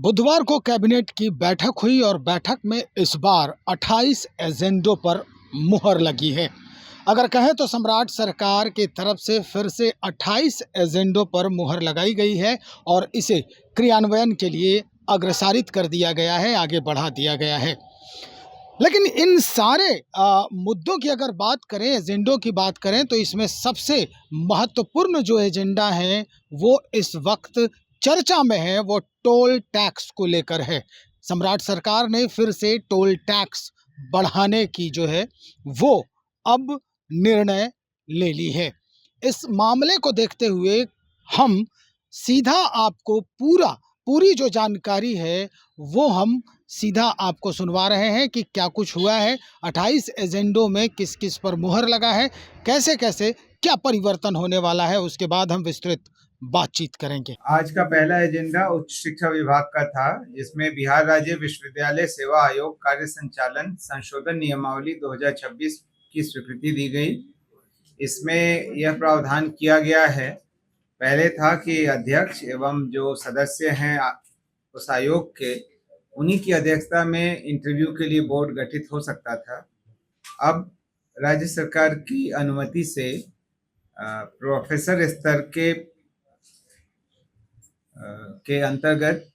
बुधवार को कैबिनेट की बैठक हुई और बैठक में इस बार 28 एजेंडों पर मुहर लगी है। अगर कहें तो सम्राट सरकार की तरफ से फिर से 28 एजेंडों पर मुहर लगाई गई है और इसे क्रियान्वयन के लिए अग्रसारित कर दिया गया है, आगे बढ़ा दिया गया है। लेकिन इन सारे मुद्दों की अगर बात करें, एजेंडों की बात करें, तो इसमें सबसे महत्वपूर्ण जो एजेंडा है वो इस वक्त चर्चा में है, वो टोल टैक्स को लेकर है। सम्राट सरकार ने फिर से टोल टैक्स बढ़ाने की जो है वो अब निर्णय ले ली है। इस मामले को देखते हुए हम सीधा आपको पूरी जो जानकारी है वो हम सीधा आपको सुनवा रहे हैं कि क्या कुछ हुआ है, 28 एजेंडों में किस किस पर मुहर लगा है, कैसे कैसे क्या परिवर्तन होने वाला है, उसके बाद हम विस्तृत बातचीत करेंगे। आज का पहला एजेंडा उच्च शिक्षा विभाग का था, जिसमें बिहार राज्य विश्वविद्यालय सेवा आयोग कार्य संचालन संशोधन नियमावली 2026 की स्वीकृति दी गई। इसमें यह प्रावधान किया गया है, पहले था कि अध्यक्ष एवं जो सदस्य हैं उस आयोग के, उन्हीं की अध्यक्षता में इंटरव्यू के लिए बोर्ड गठित हो सकता था। अब राज्य सरकार की अनुमति से प्रोफेसर स्तर के अंतर्गत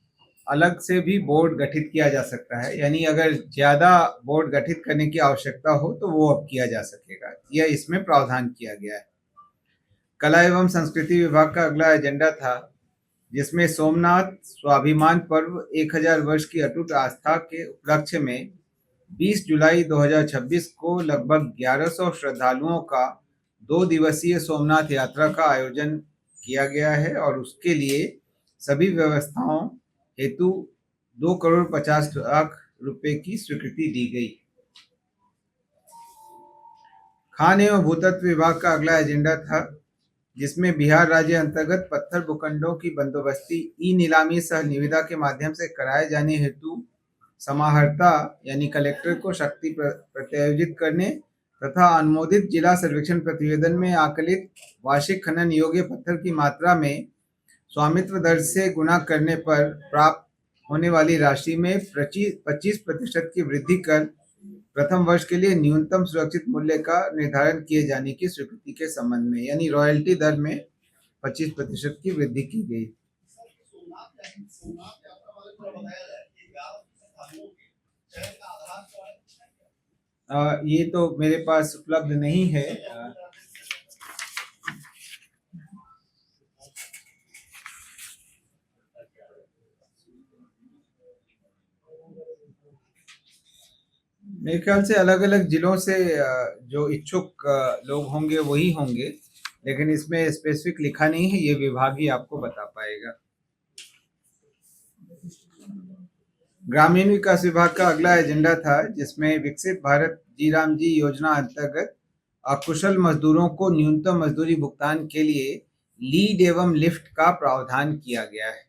अलग से भी बोर्ड गठित किया जा सकता है। यानी अगर ज्यादा बोर्ड गठित करने की आवश्यकता हो तो वो अब किया जा सकेगा, यह इसमें प्रावधान किया गया है। कला एवं संस्कृति विभाग का अगला एजेंडा था, जिसमें सोमनाथ स्वाभिमान पर्व 1000 वर्ष की अटूट आस्था के उपलक्ष्य में 20 जुलाई 2026 को लगभग 1100 श्रद्धालुओं का 2 दिवसीय सोमनाथ यात्रा का आयोजन किया गया है और उसके लिए सभी व्यवस्थाओं हेतु 2,50,00,000 रुपए की स्वीकृति दी गई। खान एवं भूतत्व विभाग का अगला एजेंडा था, जिसमें बिहार राज्य अंतर्गत पत्थर भूखंडों की बंदोबस्ती ई नीलामी सह निविदा के माध्यम से कराए जाने हेतु समाहर्ता यानी कलेक्टर को शक्ति प्रत्यायोजित करने तथा अनुमोदित जिला सर्वेक्षण प्रतिवेदन में आकलित वार्षिक खनन योग्य पत्थर की मात्रा में स्वामित्व दर से गुणा करने पर प्राप्त होने वाली राशि में 25% की वृद्धि कर प्रथम वर्ष के लिए न्यूनतम सुरक्षित मूल्य का निर्धारण किए जाने की स्वीकृति के संबंध में, यानी रॉयल्टी दर में 25% की वृद्धि की गई। ये तो मेरे पास उपलब्ध नहीं है। मेरे ख्याल से अलग अलग जिलों से जो इच्छुक लोग होंगे वही होंगे, लेकिन इसमें स्पेसिफिक लिखा नहीं है, ये विभाग ही आपको बता पाएगा। ग्रामीण विकास विभाग का अगला एजेंडा था, जिसमें विकसित भारत जी राम जी योजना अंतर्गत अकुशल मजदूरों को न्यूनतम मजदूरी भुगतान के लिए लीड एवं लिफ्ट का प्रावधान किया गया है।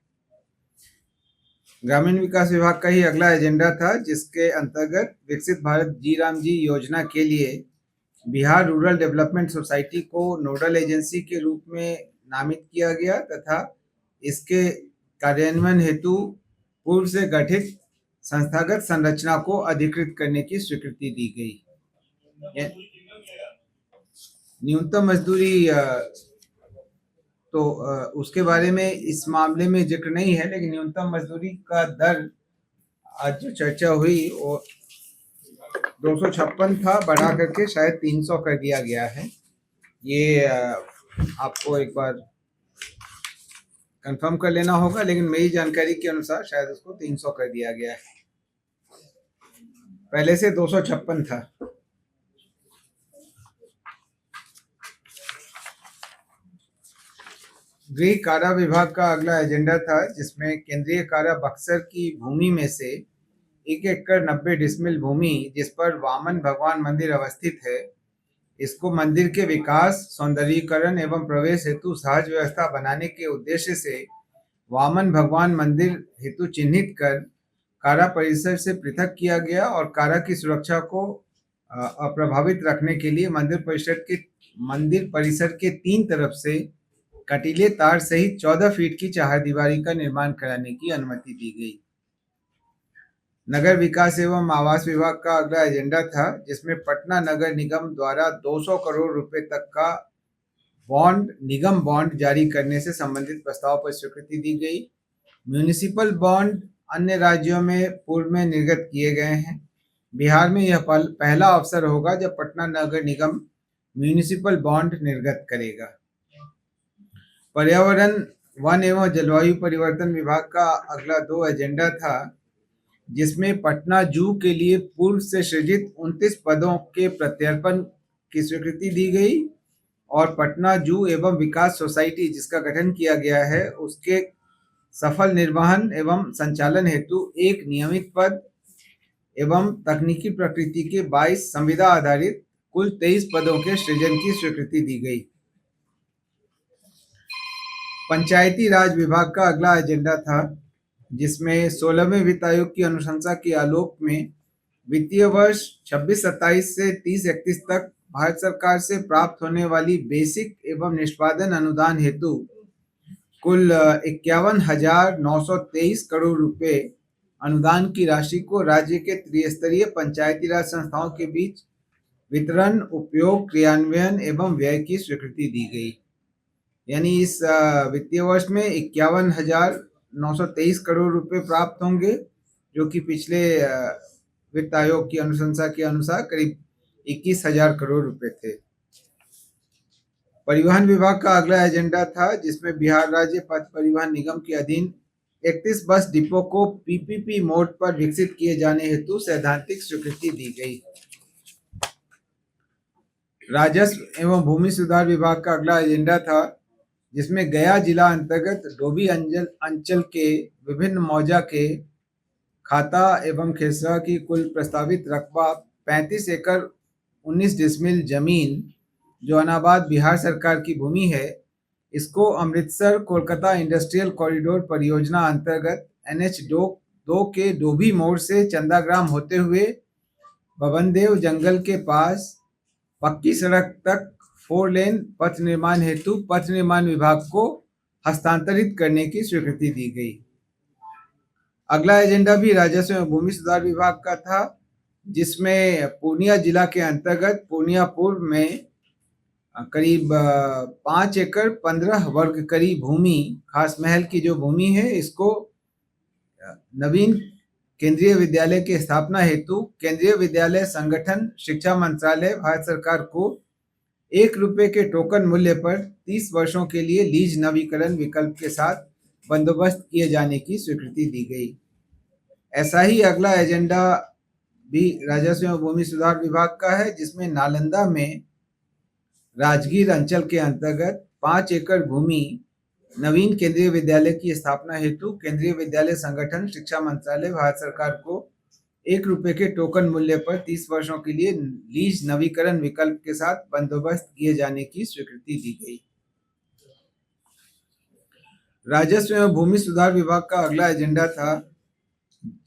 ग्रामीण विकास विभाग का ही अगला एजेंडा था, जिसके अंतर्गत विकसित भारत जी राम जी योजना के लिए बिहार रूरल डेवलपमेंट सोसाइटी को नोडल एजेंसी के रूप में नामित किया गया तथा इसके कार्यान्वयन हेतु पूर्व से गठित संस्थागत संरचना को अधिकृत करने की स्वीकृति दी गई। न्यूनतम मजदूरी तो उसके बारे में इस मामले में जिक्र नहीं है, लेकिन न्यूनतम मजदूरी का दर आज जो चर्चा हुई वो 256 था, बढ़ा करके शायद 300 कर दिया गया है। ये आपको एक बार कंफर्म कर लेना होगा, लेकिन मेरी जानकारी के अनुसार शायद उसको 300 कर दिया गया है, पहले से 256 था। गृह कारा विभाग का अगला एजेंडा था, जिसमें केंद्रीय कारा बक्सर की भूमि में से 1 एकड़ 90 डिसमिल भूमि, जिस पर वामन भगवान मंदिर अवस्थित है, इसको मंदिर के विकास, सौंदर्यीकरण एवं प्रवेश हेतु सहज व्यवस्था बनाने के उद्देश्य से वामन भगवान मंदिर हेतु चिन्हित कर कारा परिसर से पृथक किया गया और कारा की सुरक्षा को अप्रभावित रखने के लिए मंदिर परिसर के 3 तरफ से कटीले तार सहित 14 फीट की चहारदीवारी का निर्माण कराने की अनुमति दी गई। नगर विकास एवं आवास विभाग का अगला एजेंडा था, जिसमें पटना नगर निगम द्वारा 200 करोड़ रुपए तक का निगम बॉन्ड जारी करने से संबंधित प्रस्ताव पर स्वीकृति दी गई। म्यूनिसिपल बॉन्ड अन्य राज्यों में पूर्व में निर्गत किए गए हैं। बिहार में यह पहला अवसर होगा जब पटना नगर निगम म्यूनिसिपल बॉन्ड निर्गत करेगा। पर्यावरण, वन एवं जलवायु परिवर्तन विभाग का अगला 2 एजेंडा था, जिसमें पटना जू के लिए पूर्व से सृजित 29 पदों के प्रत्यर्पण की स्वीकृति दी गई और पटना जू एवं विकास सोसाइटी जिसका गठन किया गया है, उसके सफल निर्वहन एवं संचालन हेतु एक नियमित पद एवं तकनीकी प्रकृति के 22 संविदा आधारित कुल 23 पदों के सृजन की स्वीकृति दी गई। पंचायती राज विभाग का अगला एजेंडा था, जिसमें 16वें वित्त आयोग की अनुशंसा के आलोक में वित्तीय वर्ष 26-27 से 30-31 तक भारत सरकार से प्राप्त होने वाली बेसिक एवं निष्पादन अनुदान हेतु कुल 51,923 करोड़ रुपए अनुदान की राशि को राज्य के त्रिस्तरीय पंचायती राज संस्थाओं के बीच वितरण, उपयोग, क्रियान्वयन एवं व्यय की स्वीकृति दी गई। यानी इस वित्तीय वर्ष में 51,923 करोड़ रुपए प्राप्त होंगे, जो कि पिछले वित्त आयोग की अनुशंसा के अनुसार करीब 21,000 करोड़ रुपए थे। परिवहन विभाग का अगला एजेंडा था, जिसमें बिहार राज्य पथ परिवहन निगम के अधीन 31 बस डिपो को पीपीपी मोड पर विकसित किए जाने हेतु सैद्धांतिक स्वीकृति दी गई। राजस्व एवं भूमि सुधार विभाग का अगला एजेंडा था, जिसमें गया जिला अंतर्गत डोभी अंचल के विभिन्न मौजा के खाता एवं खेसरा की कुल प्रस्तावित रकबा 35 एकड़ 19 डिसमिल जमीन जो अनाबाद बिहार सरकार की भूमि है, इसको अमृतसर कोलकाता इंडस्ट्रियल कॉरिडोर परियोजना अंतर्गत NH2 के डोभी मोड़ से चंदाग्राम होते हुए बबनदेव जंगल के पास पक्की सड़क तक 4 लेन पथ निर्माण हेतु पथ निर्माण विभाग को हस्तांतरित करने की स्वीकृति दी गई। अगला एजेंडा भी राजस्व एवं भूमि सुधार विभाग का था, जिसमें पूर्णिया जिला के अंतर्गत पूर्णिया पूर्व में करीब 5 एकड़ 15 वर्ग करीब भूमि, खास महल की जो भूमि है, इसको नवीन केंद्रीय विद्यालय की स्थापना हेतु केंद्रीय विद्यालय संगठन शिक्षा मंत्रालय भारत सरकार को 1 रुपये के टोकन मूल्य पर 30 वर्षों के लिए लीज नवीकरण विकल्प के साथ बंदोबस्त किए जाने की स्वीकृति दी गई। ऐसा ही अगला एजेंडा भी राजस्व एवं भूमि सुधार विभाग का है, जिसमें नालंदा में राजगीर अंचल के अंतर्गत 5 एकड़ भूमि नवीन केंद्रीय विद्यालय की स्थापना हेतु केंद्रीय विद्यालय संगठन शिक्षा मंत्रालय भारत सरकार को 1 रुपये के टोकन मूल्य पर 30 वर्षों के लिए लीज नवीकरण विकल्प के साथ बंदोबस्त किए जाने की स्वीकृति दी गई। राजस्व एवं भूमि सुधार विभाग का अगला एजेंडा था,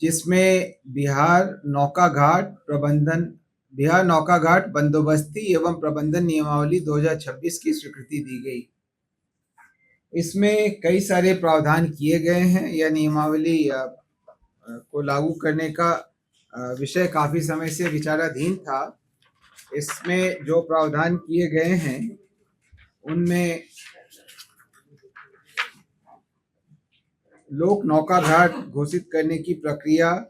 जिसमें बिहार नौका घाट बंदोबस्ती एवं प्रबंधन नियमावली 2026 की स्वीकृति दी गई। इसमें कई सारे प्रावधान किए गए हैं। यह नियमावली को लागू करने का विषय काफी समय से विचाराधीन था। इसमें जो प्रावधान किए गए हैं उनमें लोक नौका घाट घोषित करने की प्रक्रिया,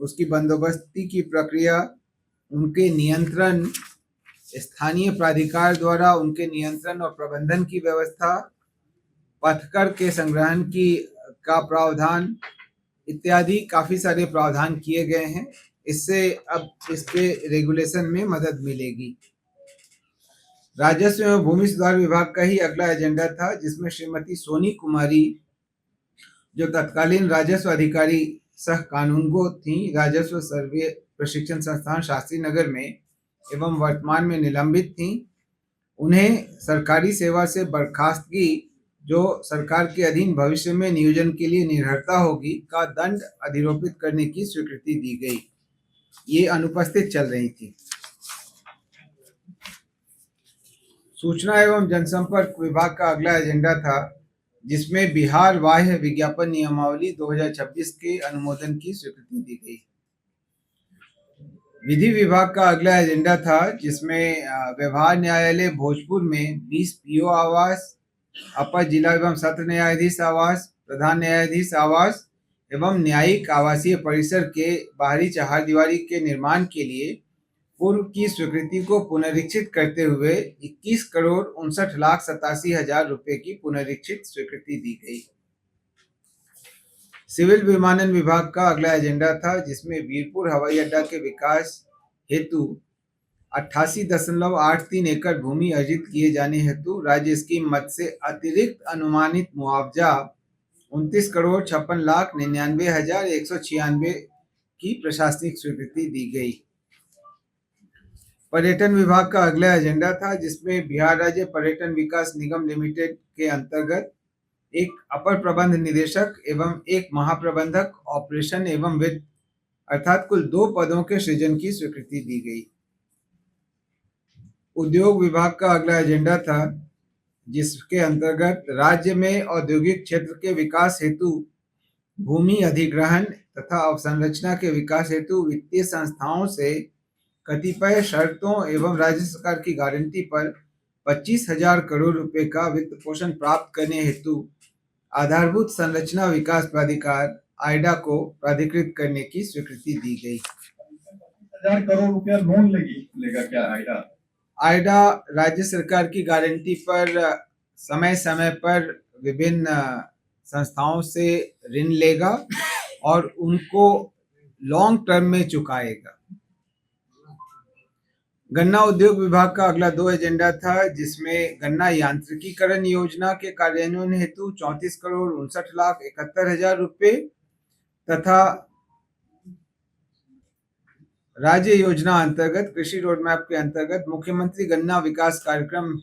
उसकी बंदोबस्ती की प्रक्रिया, उनके नियंत्रण, स्थानीय प्राधिकार द्वारा उनके नियंत्रण और प्रबंधन की व्यवस्था, पथकर के संग्रहण का प्रावधान इत्यादि काफी सारे प्रावधान किए गए हैं। इससे अब इसके रेगुलेशन में मदद मिलेगी। राजस्व एवं भूमि सुधार विभाग का ही अगला एजेंडा था, जिसमें श्रीमती सोनी कुमारी, जो तत्कालीन राजस्व अधिकारी सह कानूनगो थी, राजस्व सर्वे प्रशिक्षण संस्थान शास्त्री नगर में एवं वर्तमान में निलंबित थी, उन्हें सरकारी सेवा से बर्खास्तगी, जो सरकार के अधीन भविष्य में नियोजन के लिए निर्भरता होगी, का दंड अधिरोपित करने की स्वीकृति दी गई। ये अनुपस्थित चल रही थी। सूचना एवं जनसंपर्क विभाग का अगला एजेंडा था, जिसमें बिहार बाह्य विज्ञापन नियमावली 2026 के अनुमोदन की स्वीकृति दी गई। विधि विभाग का अगला एजेंडा था जिसमें व्यवहार न्यायालय भोजपुर में 20 पीओ आवास, अपर जिला एवं सत्र न्यायाधीश आवास, प्रधान न्यायाधीश आवास एवं न्यायिक आवासीय परिसर के बाहरी चहारदीवारी के निर्माण के लिए पूर्व की स्वीकृति को पुनरीक्षित करते हुए 21,59,87,000 रुपए की पुनरीक्षित स्वीकृति दी गई। सिविल विमानन विभाग का अगला एजेंडा था जिसमें वीरपुर हवाई अड्डा के विकास हेतु 88.83 एकड़ भूमि अर्जित किए जाने हेतु राज्य स्कीम मद से अतिरिक्त अनुमानित मुआवजा 29,56,99,196 की प्रशासनिक स्वीकृति दी गई। पर्यटन विभाग का अगला एजेंडा था जिसमें बिहार राज्य पर्यटन विकास निगम लिमिटेड के अंतर्गत एक अपर प्रबंध निदेशक एवं एक महाप्रबंधक ऑपरेशन एवं वित्त अर्थात कुल 2 पदों के सृजन की स्वीकृति दी गई। उद्योग विभाग का अगला एजेंडा था जिसके अंतर्गत राज्य में औद्योगिक क्षेत्र के विकास हेतु भूमि अधिग्रहण तथा अवसंरचना के विकास हेतु वित्तीय संस्थाओं से कतिपय शर्तों एवं राज्य सरकार की गारंटी पर 25,000 करोड़ रुपए का वित्त पोषण प्राप्त करने हेतु आधारभूत संरचना विकास प्राधिकार आइडा को प्राधिकृत करने की स्वीकृति दी गई। 1000 करोड़ रुपया लोन लेगा क्या आइडा? आइडा राज्य सरकार की गारंटी पर समय समय पर विभिन्न संस्थाओं से ऋण लेगा और उनको लॉन्ग टर्म में चुकाएगा। गन्ना उद्योग विभाग का अगला 2 एजेंडा था जिसमें गन्ना यांत्रिकीकरण योजना के कार्यान्वयन हेतु 34,59,71,000 रुपए तथा राज्य योजना अंतर्गत कृषि रोडमैप के अंतर्गत मुख्यमंत्री गन्ना विकास कार्यक्रम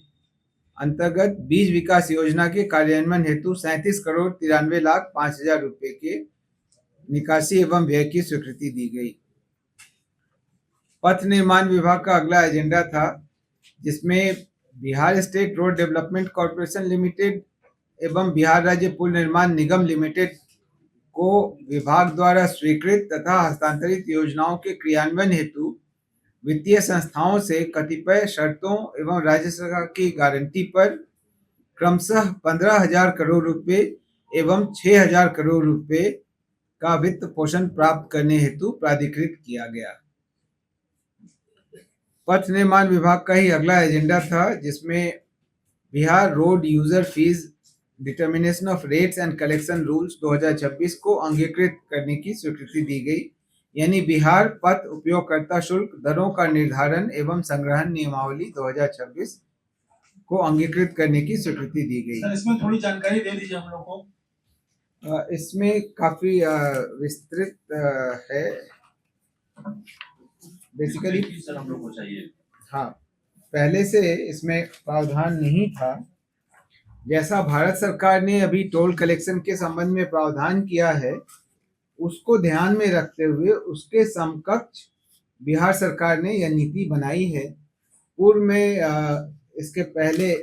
अंतर्गत बीज विकास योजना के कार्यान्वयन हेतु 37,93,05,000 रुपए के निकासी एवं व्यय की स्वीकृति दी गई। पथ निर्माण विभाग का अगला एजेंडा था जिसमें Bihar state road development corporation limited एवं बिहार राज्य पुल निर्माण निगम लिमिटेड को विभाग द्वारा स्वीकृत तथा हस्तांतरित योजनाओं के क्रियान्वयन हेतु वित्तीय संस्थाओं से कतिपय शर्तों एवं राज्य सरकार की गारंटी पर क्रमशः 15,000 करोड़ रुपए एवं 6,000 करोड़ रुपए का वित्त पोषण प्राप्त करने हेतु प्राधिकृत किया गया। पथ निर्माण विभाग का ही अगला एजेंडा था जिसमें Bihar road user fees determination of rates and collection rules 2026 को अंगीकृत करने की स्वीकृति दी गई, यानी बिहार पथ उपयोगकर्ता शुल्क दरों का निर्धारण एवं संग्रहण नियमावली 2026 को अंगीकृत करने की स्वीकृति दी गई। सर इसमें थोड़ी जानकारी दे दीजिए हम लोग को। इसमें काफी विस्तृत है बेसिकली सर हम लोग को चाहिए। हाँ, पहले से इसमें प्रावधान नहीं था। जैसा भारत सरकार ने अभी टोल कलेक्शन के संबंध में प्रावधान किया है उसको ध्यान में रखते हुए उसके समकक्ष बिहार सरकार ने यह नीति बनाई है। पूर्व में इसके पहले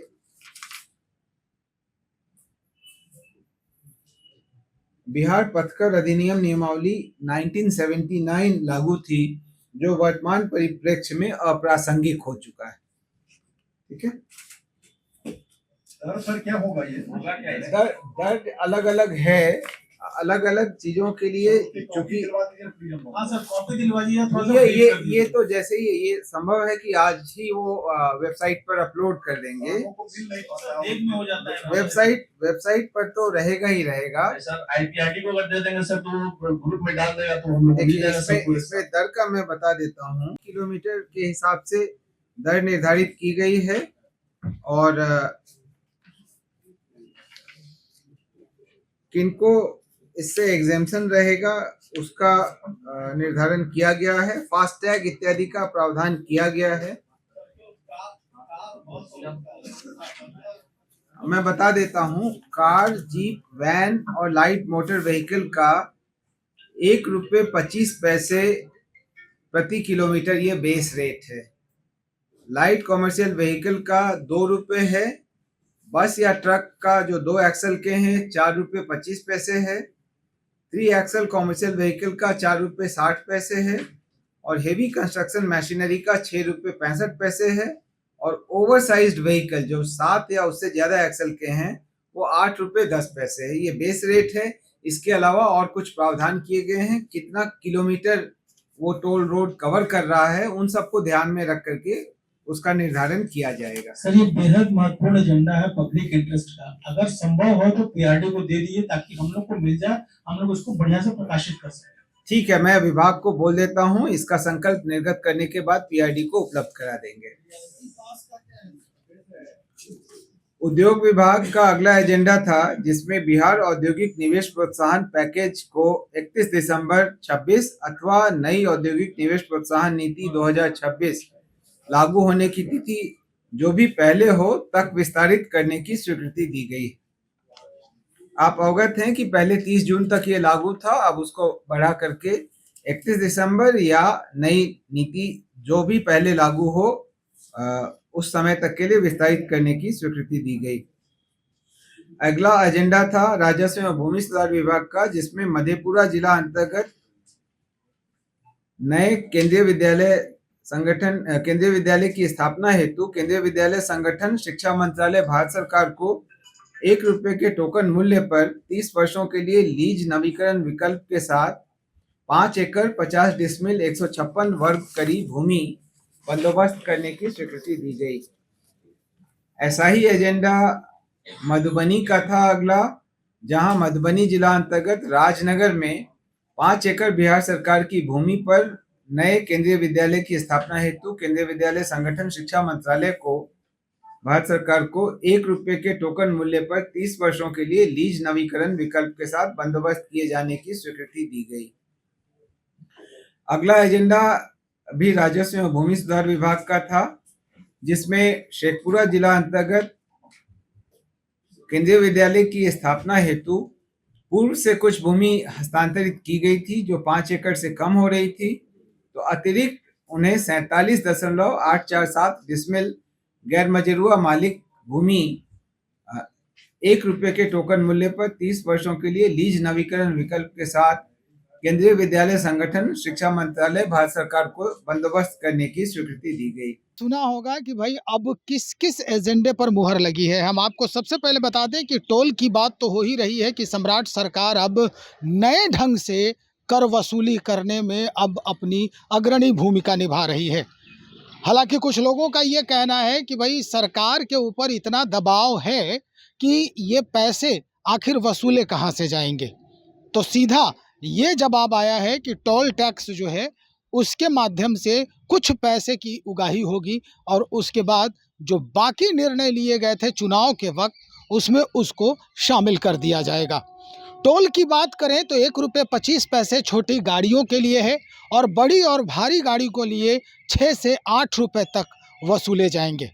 बिहार पथकर अधिनियम नियमावली 1979 लागू थी जो वर्तमान परिप्रेक्ष्य में अप्रासंगिक हो चुका है। ठीक है सर क्या होगा ये? दर्द अलग अलग है, अलग अलग चीजों के लिए क्योंकि कॉपी दिलवाइए। ये तो जैसे ही ये संभव है कि आज ही वो वेबसाइट पर अपलोड कर देंगे। वेबसाइट पर तो रहेगा ही रहेगा। सर आईपीआरटी को अगर दे देंगे सर तो ग्रुप में डाल देगा तो इसमें दर का मैं बता देता हूँ। किलोमीटर के हिसाब से दर निर्धारित की गई है और किनको इससे एग्जेम्पशन रहेगा उसका निर्धारण किया गया है। फास्टैग इत्यादि का प्रावधान किया गया है। मैं बता देता हूँ, कार, जीप, वैन और लाइट मोटर व्हीकल का 1 रुपये 25 पैसे प्रति किलोमीटर ये बेस रेट है। लाइट कॉमर्शियल व्हीकल का 2 रुपये है। बस या ट्रक का जो 2 एक्सल के हैं 4 रुपये 25 पैसे है। 3 एक्सल कॉमर्शियल व्हीकल का 4 रुपये 60 पैसे है और हेवी कंस्ट्रक्शन मशीनरी का 6 रुपये 65 पैसे है, और ओवर साइज्ड व्हीकल जो 7 या उससे ज्यादा एक्सल के हैं वो 8 रुपये 10 पैसे है। ये बेस रेट है। इसके अलावा और कुछ प्रावधान किए गए हैं। कितना किलोमीटर वो टोल रोड कवर कर रहा है उन सबको ध्यान में रख करके उसका निर्धारण किया जाएगा। सर, ये बेहद महत्वपूर्ण एजेंडा है पब्लिक इंटरेस्ट का। अगर संभव हो तो पीआरडी को दे दिए ताकि हम लोग को मिल जाए, हम लोग उसको बढ़िया से प्रकाशित कर सकें। ठीक है, मैं विभाग को बोल देता हूँ, इसका संकल्प निर्गत करने के बाद पीआरडी को उपलब्ध करा देंगे। उद्योग विभाग का अगला एजेंडा था जिसमें बिहार औद्योगिक निवेश प्रोत्साहन पैकेज को 31 दिसंबर 26 अथवा नई औद्योगिक निवेश प्रोत्साहन नीति 2026 लागू होने की तिथि जो भी पहले हो तक विस्तारित करने की स्वीकृति दी गई। आप अवगत हैं कि पहले 30 जून तक ये लागू था, अब उसको बढ़ा करके 31 दिसंबर या नई नीति जो भी पहले लागू हो उस समय तक के लिए विस्तारित करने की स्वीकृति दी गई। अगला एजेंडा था राजस्व एवं भूमि सुधार विभाग का, जिसमें मधेपुरा जिला अंतर्गत नए केंद्रीय विद्यालय की स्थापना हेतु केंद्रीय विद्यालय संगठन शिक्षा मंत्रालय भारत सरकार को 1 रुपये के टोकन मूल्य पर 30 वर्षों के लिए लीज नवीकरण विकल्प के साथ 5 एकड़ 50 डिसमिल 156 वर्ग करीब भूमि बंदोबस्त करने की स्वीकृति दी गई। ऐसा ही एजेंडा मधुबनी का था अगला, जहां मधुबनी जिला अंतर्गत राजनगर में 5 एकड़ बिहार सरकार की भूमि पर नए केंद्रीय विद्यालय की स्थापना हेतु केंद्रीय विद्यालय संगठन शिक्षा मंत्रालय को भारत सरकार को 1 रुपये के टोकन मूल्य पर 30 वर्षों के लिए लीज नवीकरण विकल्प के साथ बंदोबस्त किए जाने की स्वीकृति दी गई। अगला एजेंडा भी राजस्व एवं भूमि सुधार विभाग का था, जिसमें शेखपुरा जिला अंतर्गत केंद्रीय विद्यालय की स्थापना हेतु पूर्व से कुछ भूमि हस्तांतरित की गई थी जो 5 एकड़ से कम हो रही थी, तो अतिरिक्त उन्हें 47.847 डिसमिल गैर मजरूआ मालिक भूमि 1 रुपये के टोकन मूल्य पर 30 वर्षों के लिए लीज नवीकरण विकल्प के साथ केंद्रीय विद्यालय संगठन शिक्षा मंत्रालय भारत सरकार को बंदोबस्त करने की स्वीकृति दी गई। सुना होगा कि भाई अब किस किस एजेंडे पर मुहर लगी है। हम आपको सबसे पहले बता दें कि टोल की बात तो हो ही रही है कि सम्राट सरकार अब नए ढंग से कर वसूली करने में अब अपनी अग्रणी भूमिका निभा रही है। हालांकि कुछ लोगों का ये कहना है कि भाई सरकार के ऊपर इतना दबाव है कि ये पैसे आखिर वसूले कहाँ से जाएंगे, तो सीधा ये जवाब आया है कि टोल टैक्स जो है उसके माध्यम से कुछ पैसे की उगाही होगी और उसके बाद जो बाकी निर्णय लिए गए थे चुनाव के वक्त उसमें उसको शामिल कर दिया जाएगा। टोल की बात करें तो 1 रुपये 25 पैसे छोटी गाड़ियों के लिए है और बड़ी और भारी गाड़ी को लिए 6 से 8 रुपये तक वसूले जाएंगे।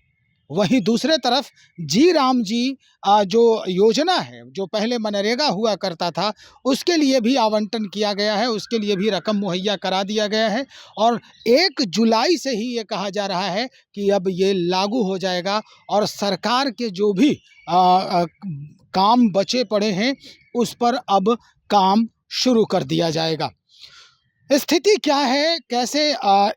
वहीं दूसरे तरफ जी राम जी जो योजना है जो पहले मनरेगा हुआ करता था उसके लिए भी आवंटन किया गया है, उसके लिए भी रकम मुहैया करा दिया गया है और 1 जुलाई से ही ये कहा जा रहा है कि अब ये लागू हो जाएगा और सरकार के जो भी काम बचे पड़े हैं उस पर अब काम शुरू कर दिया जाएगा। स्थिति क्या है, कैसे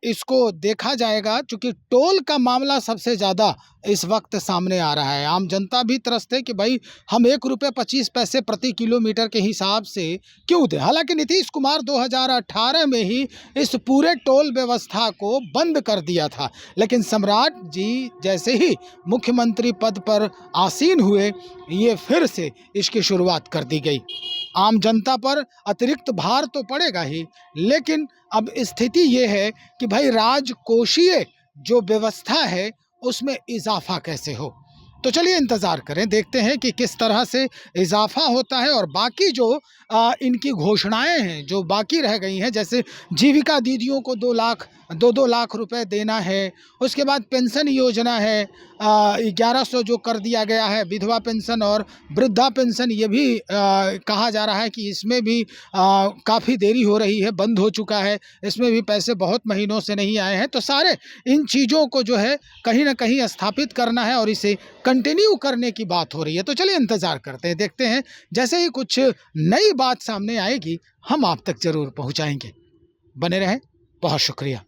इसको देखा जाएगा, क्योंकि टोल का मामला सबसे ज़्यादा इस वक्त सामने आ रहा है। आम जनता भी त्रस्त है कि भाई हम 1 रुपये 25 पैसे प्रति किलोमीटर के हिसाब से क्यों दें। हालांकि नीतीश कुमार 2018 में ही इस पूरे टोल व्यवस्था को बंद कर दिया था, लेकिन सम्राट जी जैसे ही मुख्यमंत्री पद पर आसीन हुए ये फिर से इसकी शुरुआत कर दी गई। आम जनता पर अतिरिक्त भार तो पड़ेगा ही, लेकिन अब स्थिति ये है कि भाई राजकोषीय जो व्यवस्था है उसमें इजाफा कैसे हो। तो चलिए इंतज़ार करें, देखते हैं कि किस तरह से इजाफा होता है और बाकी जो इनकी घोषणाएं हैं जो बाकी रह गई हैं, जैसे जीविका दीदियों को 2 लाख रुपए देना है, उसके बाद पेंशन योजना है 1100 जो कर दिया गया है, विधवा पेंशन और वृद्धा पेंशन ये भी कहा जा रहा है कि इसमें भी काफ़ी देरी हो रही है, बंद हो चुका है, इसमें भी पैसे बहुत महीनों से नहीं आए हैं। तो सारे इन चीज़ों को जो है कहीं ना कहीं स्थापित करना है और इसे कंटिन्यू करने की बात हो रही है। तो चलिए इंतज़ार करते हैं, देखते हैं, जैसे ही कुछ नई बात सामने आएगी हम आप तक ज़रूर पहुंचाएंगे। बने रहें बहुत शुक्रिया।